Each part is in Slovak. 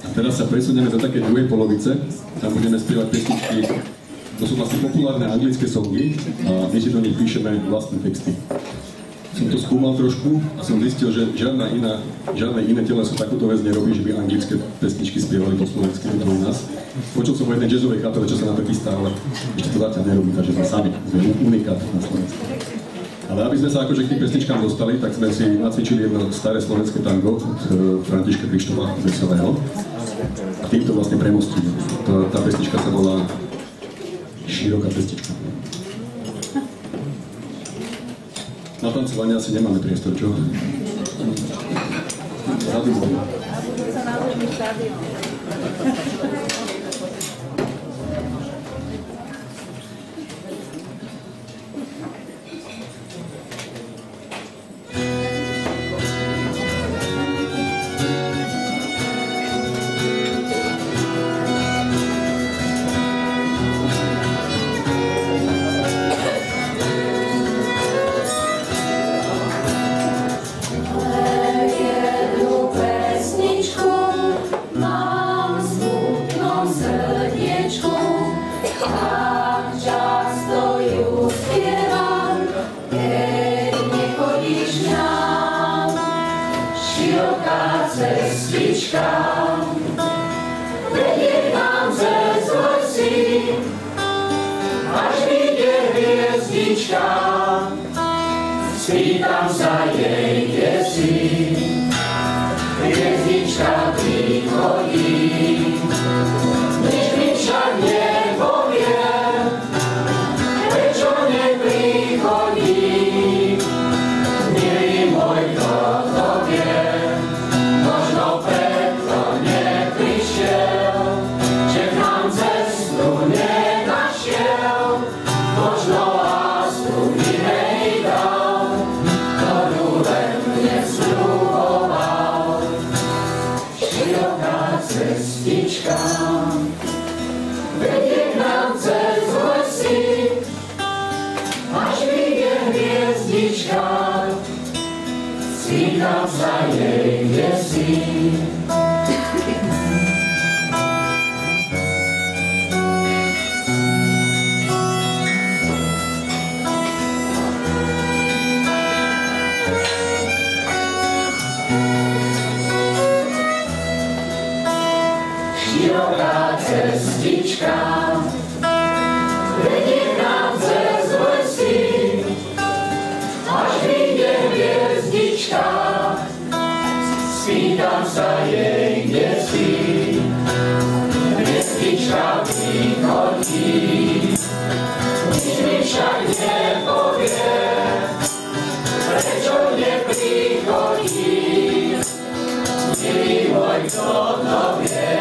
A teraz sa presunieme do také druhej polovice. Tam budeme spievať pesničky, to sú vlastne populárne anglické songy a my si do nich píšeme vlastné texty. Som to skúmal trošku a som zistil, že žiadne iné teleso takúto vec nerobí, že by anglické pesničky spievali po slovensky u nás. Počul som o jednej jazzovej kapele, čo sa na to chystá, ale ešte to zatiaľ nerobí, takže sme sami, sme unikát na Slovensku. Ale aby sme sa akože k tým pesničkám dostali, tak sme si nacvičili jedno staré slovenské tango od Františka Krištofa Veselého a týmto vlastne premostíme. Tá pesnička sa volá Široká cestička. Na tancovanie asi nemáme priestor, čo? Zadumom. Sa náleží štádion. Vedie nám cez lesy, až vyjde hviezdička, spýtam sa jej, kde si. Hviezdička prichodí, nič mi však nepovie, prečo neprichodí. Milý môj, kto to vie, možno preto neprišiel, že k nám cestu nenašiel, možno lásku mi nejdal, ktorú len mne sľuboval. Široká cestička vedie k nám cez lesy, až vyjde hviezdička, spýtam sa jej, kde si. Široká cestička vedie k nám cez lesy, až vyjde hviezdička, spýtam sa jej, kde si. Hviezdička prichodí, nič mi však nepovie, prečo neprichodí. Milý môj, kto to vie,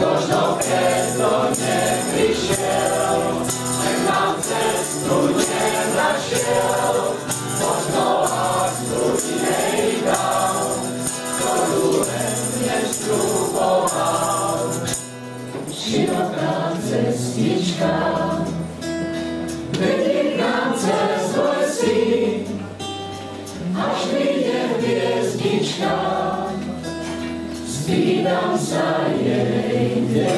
možno preto neprišiel, že k nám cestu nenašiel, možno lásku mi nejdal, ktorú len mne sľuboval. Široká cestička vedie k nám cez lesy, až vyjde hviezdička, spýtam sa jej, kde